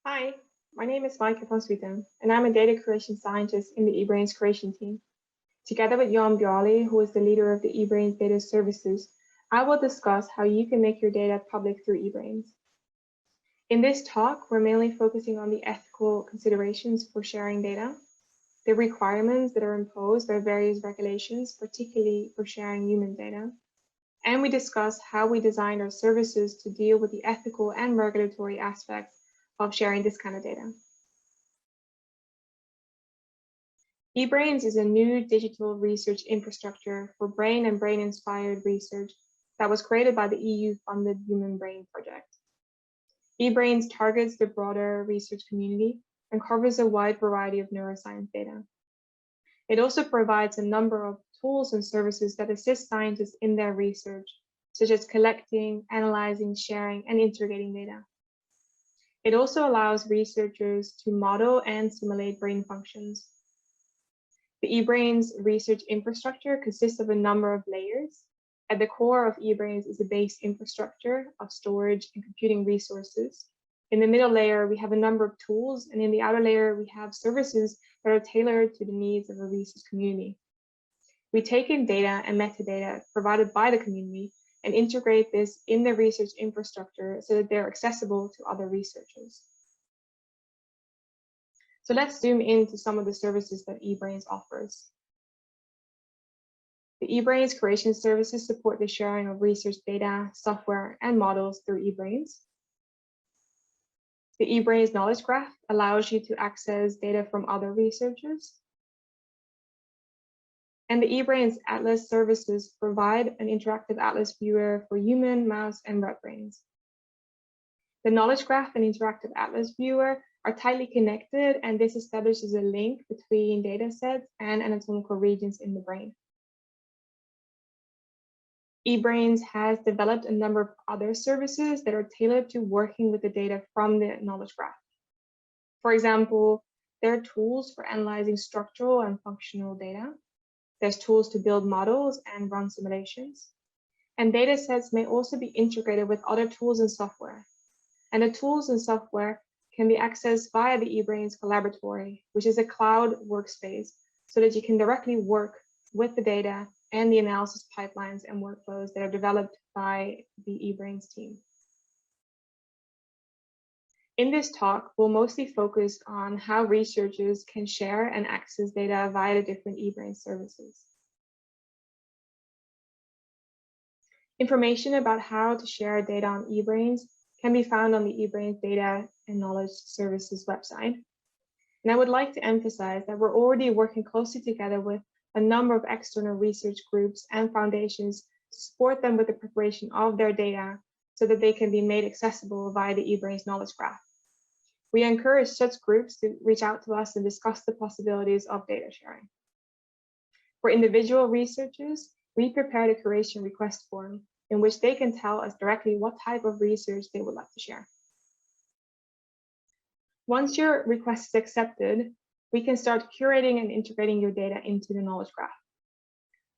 Hi, my name is Maaike from Swieten, and I'm a data creation scientist in the Ebrains creation team. Together with Bjaalie, who is the leader of the Ebrains data services, I will discuss how you can make your data public through Ebrains. In this talk, we're mainly focusing on the ethical considerations for sharing data, the requirements that are imposed by various regulations, particularly for sharing human data, and we discuss how we designed our services to deal with the ethical and regulatory aspects of sharing this kind of data. Ebrains is a new digital research infrastructure for brain and brain-inspired research that was created by the EU-funded Human Brain Project. Ebrains targets the broader research community and covers a wide variety of neuroscience data. It also provides a number of tools and services that assist scientists in their research, such as collecting, analyzing, sharing, and integrating data. It also allows researchers to model and simulate brain functions. The Ebrains research infrastructure consists of a number of layers. At the core of Ebrains is a base infrastructure of storage and computing resources. In the middle layer, we have a number of tools, and in the outer layer, we have services that are tailored to the needs of a research community. We take in data and metadata provided by the community and integrate this in the research infrastructure so that they're accessible to other researchers. So let's zoom into some of the services that Ebrains offers. The Ebrains creation services support the sharing of research data, software, and models through Ebrains. The Ebrains knowledge graph allows you to access data from other researchers. And the Ebrains Atlas services provide an interactive atlas viewer for human, mouse, and rat brains. The knowledge graph and interactive atlas viewer are tightly connected, and this establishes a link between data sets and anatomical regions in the brain. Ebrains has developed a number of other services that are tailored to working with the data from the knowledge graph. For example, there are tools for analyzing structural and functional data. There's tools to build models and run simulations. And data sets may also be integrated with other tools and software. And the tools and software can be accessed via the Ebrains Collaboratory, which is a cloud workspace, so that you can directly work with the data and the analysis pipelines and workflows that are developed by the Ebrains team. In this talk, we'll mostly focus on how researchers can share and access data via the different Ebrains services. Information about how to share data on Ebrains can be found on the Ebrains Data and Knowledge Services website. And I would like to emphasize that we're already working closely together with a number of external research groups and foundations to support them with the preparation of their data so that they can be made accessible via the Ebrains knowledge graph. We encourage such groups to reach out to us and discuss the possibilities of data sharing. For individual researchers, we prepared a curation request form in which they can tell us directly what type of research they would like to share. Once your request is accepted, we can start curating and integrating your data into the knowledge graph.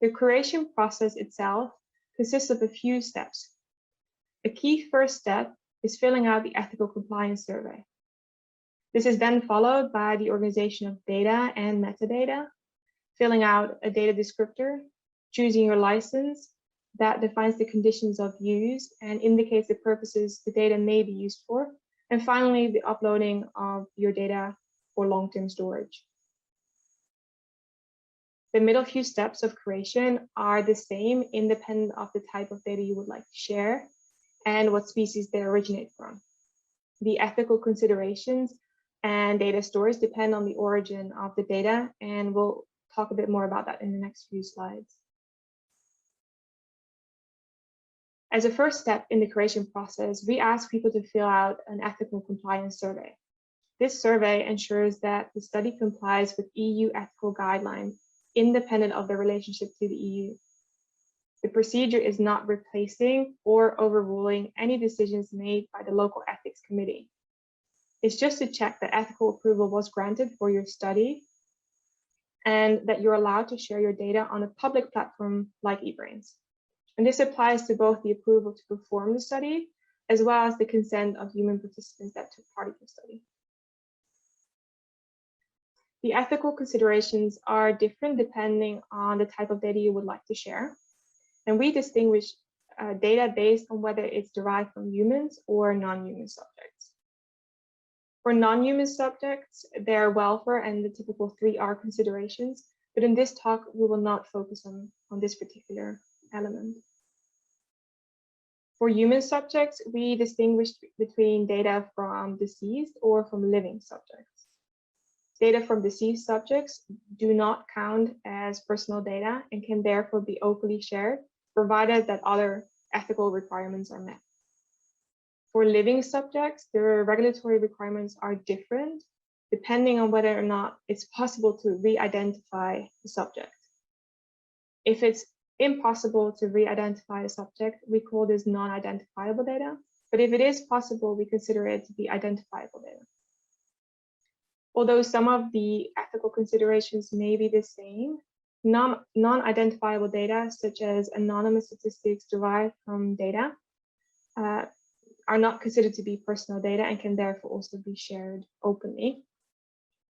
The curation process itself consists of a few steps. A key first step is filling out the ethical compliance survey. This is then followed by the organization of data and metadata, filling out a data descriptor, choosing your license that defines the conditions of use and indicates the purposes the data may be used for, and finally, the uploading of your data for long-term storage. The middle few steps of curation are the same, independent of the type of data you would like to share and what species they originate from. The ethical considerations and data storage depend on the origin of the data, and we'll talk a bit more about that in the next few slides. As a first step in the curation process, we ask people to fill out an ethical compliance survey. This survey ensures that the study complies with EU ethical guidelines, independent of their relationship to the EU. The procedure is not replacing or overruling any decisions made by the local ethics committee. It's just to check that ethical approval was granted for your study and that you're allowed to share your data on a public platform like Ebrains. And this applies to both the approval to perform the study, as well as the consent of human participants that took part in the study. The ethical considerations are different depending on the type of data you would like to share. And we distinguish data based on whether it's derived from humans or non-human subjects. For non-human subjects, their welfare and the typical 3R considerations, but in this talk, we will not focus on this particular element. For human subjects, we distinguish between data from deceased or from living subjects. Data from deceased subjects do not count as personal data and can therefore be openly shared, provided that other ethical requirements are met. For living subjects, the regulatory requirements are different depending on whether or not it's possible to re-identify the subject. If it's impossible to re-identify a subject, we call this non-identifiable data. But if it is possible, we consider it to be identifiable data. Although some of the ethical considerations may be the same, non-identifiable data, such as anonymous statistics derived from data, are not considered to be personal data and can therefore also be shared openly.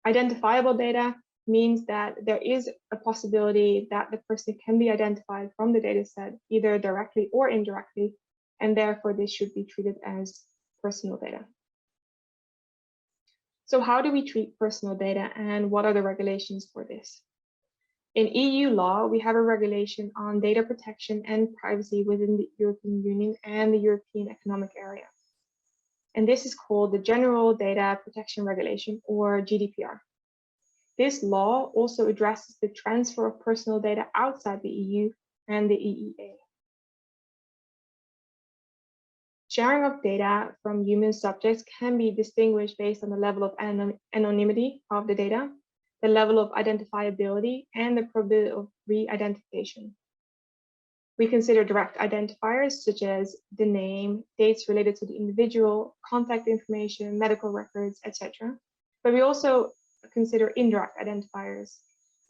Identifiable data means that there is a possibility that the person can be identified from the data set, either directly or indirectly, and therefore this should be treated as personal data. So how do we treat personal data and what are the regulations for this? In EU law, we have a regulation on data protection and privacy within the European Union and the European Economic Area. And this is called the General Data Protection Regulation, or GDPR. This law also addresses the transfer of personal data outside the EU and the EEA. Sharing of data from human subjects can be distinguished based on the level of anonymity of the data, the level of identifiability, and the probability of re-identification. We consider direct identifiers such as the name, dates related to the individual, contact information, medical records, etc. But we also consider indirect identifiers.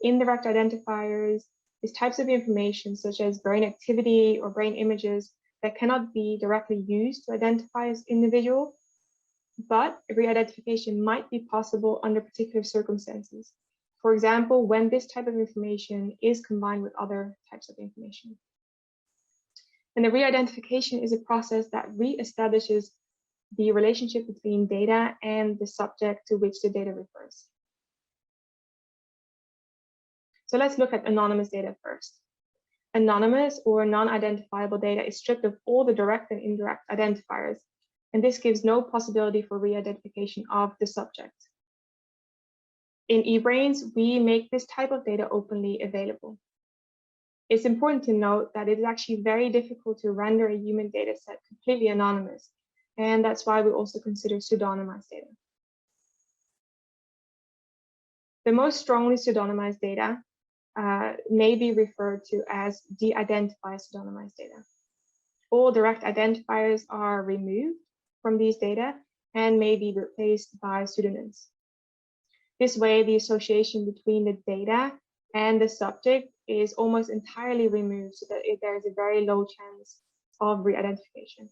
Indirect identifiers is types of information such as brain activity or brain images that cannot be directly used to identify as individual, but re-identification might be possible under particular circumstances. For example, when this type of information is combined with other types of information. And the re-identification is a process that re-establishes the relationship between data and the subject to which the data refers. So let's look at anonymous data first. Anonymous or non-identifiable data is stripped of all the direct and indirect identifiers, and this gives no possibility for re-identification of the subject. In Ebrains, we make this type of data openly available. It's important to note that it is actually very difficult to render a human data set completely anonymous, and that's why we also consider pseudonymized data. The most strongly pseudonymized data may be referred to as de-identified pseudonymized data. All direct identifiers are removed from these data and may be replaced by pseudonyms. This way, the association between the data and the subject is almost entirely removed, so that there is a very low chance of re-identification.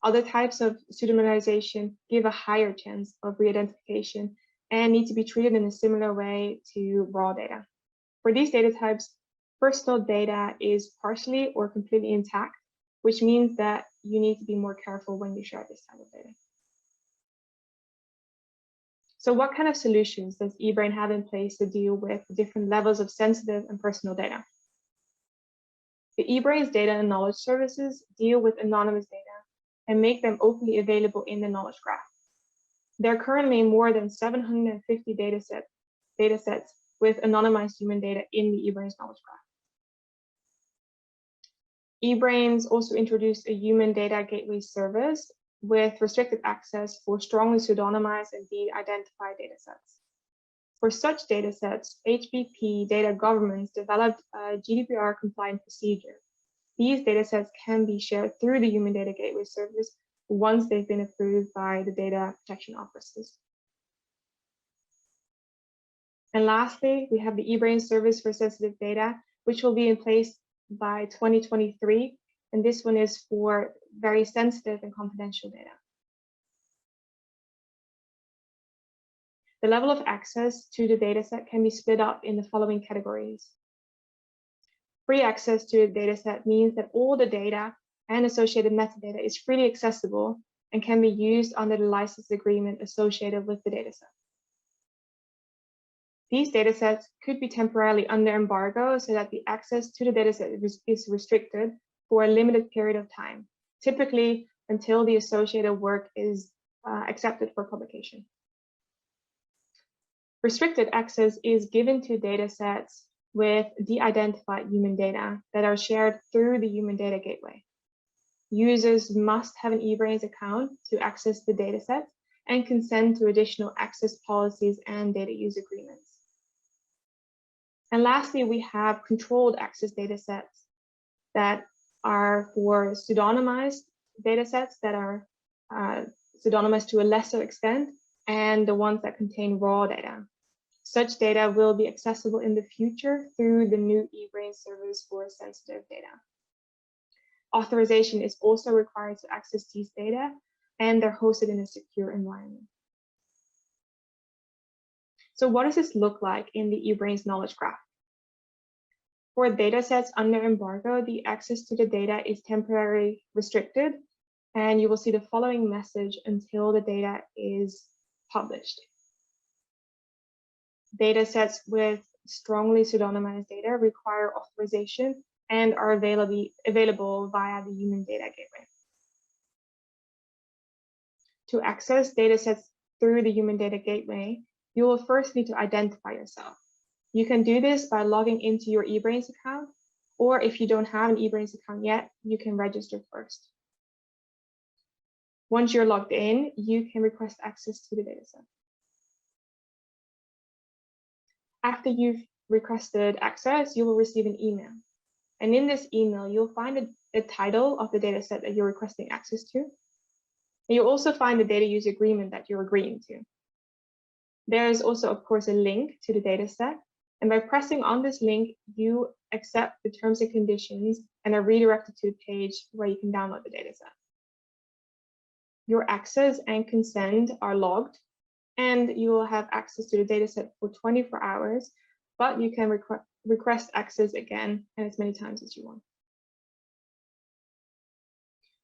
Other types of pseudonymization give a higher chance of re-identification and need to be treated in a similar way to raw data. For these data types, personal data is partially or completely intact, which means that you need to be more careful when you share this type of data. So what kind of solutions does Ebrain have in place to deal with different levels of sensitive and personal data? The Ebrains data and knowledge services deal with anonymous data and make them openly available in the knowledge graph. There are currently more than 750 data sets with anonymized human data in the Ebrains knowledge graph. Ebrains also introduced a human data gateway service with restricted access for strongly pseudonymized and de-identified datasets. For such datasets, HBP data governments developed a GDPR-compliant procedure. These datasets can be shared through the Human Data Gateway service once they've been approved by the data protection offices. And lastly, we have the Ebrain service for sensitive data, which will be in place by 2023. And this one is for very sensitive and confidential data. The level of access to the dataset can be split up in the following categories. Free access to the dataset means that all the data and associated metadata is freely accessible and can be used under the license agreement associated with the dataset. These datasets could be temporarily under embargo so that the access to the dataset is restricted for a limited period of time, typically until the associated work is accepted for publication. Restricted access is given to datasets with de-identified human data that are shared through the Human Data Gateway. Users must have an Ebrains account to access the dataset and consent to additional access policies and data use agreements. And lastly, we have controlled access datasets that are for pseudonymized datasets that are pseudonymized to a lesser extent, and the ones that contain raw data. Such data will be accessible in the future through the new Ebrains service for sensitive data. Authorization is also required to access these data, and they're hosted in a secure environment. So what does this look like in the Ebrains knowledge graph? For datasets under embargo, the access to the data is temporarily restricted, and you will see the following message until the data is published. Datasets with strongly pseudonymized data require authorization and are available via the Human Data Gateway. To access datasets through the Human Data Gateway, you will first need to identify yourself. You can do this by logging into your Ebrains account, or if you don't have an Ebrains account yet, you can register first. Once you're logged in, you can request access to the dataset. After you've requested access, you will receive an email. And in this email, you'll find the title of the dataset that you're requesting access to. And you'll also find the data use agreement that you're agreeing to. There is also, of course, a link to the dataset. And by pressing on this link, you accept the terms and conditions and are redirected to a page where you can download the dataset. Your access and consent are logged, and you will have access to the dataset for 24 hours, but you can request access again and as many times as you want.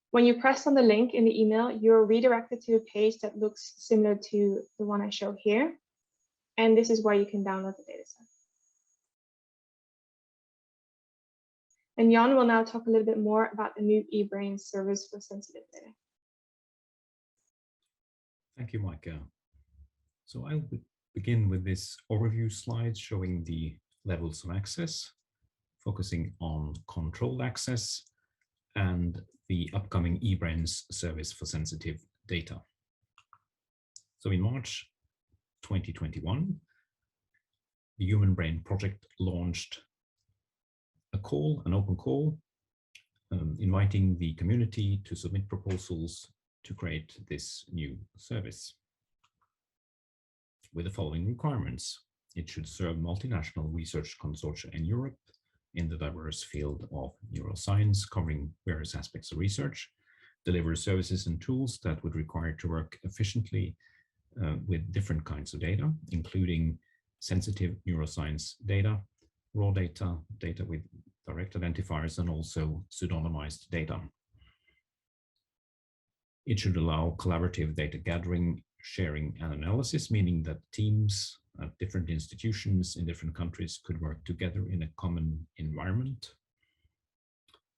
When you press on the link in the email, you're redirected to a page that looks similar to the one I show here. And this is where you can download the dataset. And Jan will now talk a little bit more about the new Ebrains service for sensitive data. Thank you, Maaike. So I'll begin with this overview slide showing the levels of access, focusing on controlled access and the upcoming Ebrains service for sensitive data. So in March 2021, the Human Brain Project launched an open call, inviting the community to submit proposals to create this new service with the following requirements. It should serve multinational research consortia in Europe in the diverse field of neuroscience, covering various aspects of research, deliver services and tools that would require to work efficiently with different kinds of data, including sensitive neuroscience data, raw data, data with direct identifiers, and also pseudonymized data. It should allow collaborative data gathering, sharing, and analysis, meaning that teams at different institutions in different countries could work together in a common environment.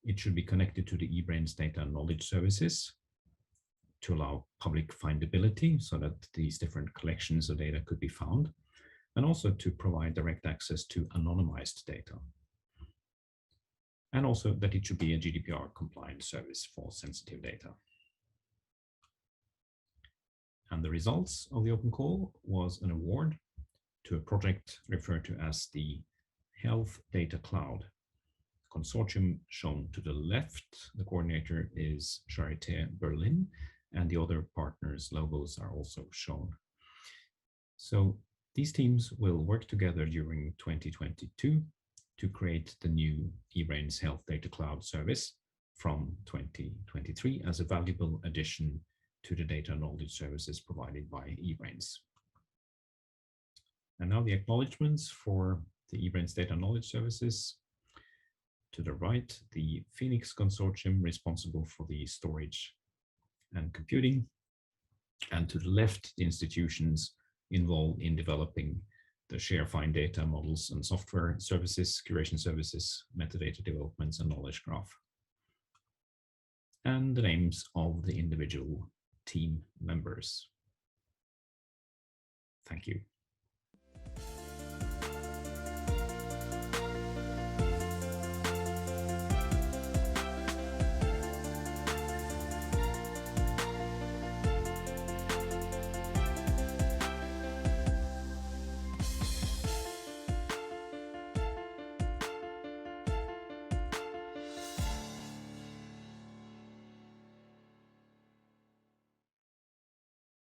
It should be connected to the Ebrains data and knowledge services to allow public findability so that these different collections of data could be found, and also to provide direct access to anonymized data. And also that it should be a GDPR compliant service for sensitive data. And the results of the open call was an award to a project referred to as the Health Data Cloud consortium, shown to the left. The coordinator is Charité Berlin, and the other partners' logos are also shown. So these teams will work together during 2022 to create the new Ebrains Health Data Cloud service from 2023 as a valuable addition to the data and knowledge services provided by Ebrains. And now the acknowledgements for the Ebrains Data Knowledge Services. To the right, the Phoenix Consortium responsible for the storage and computing. And to the left, the institutions involved in developing the share find data models and software services, curation services, metadata developments, and knowledge graph. And the names of the individual team members. Thank you.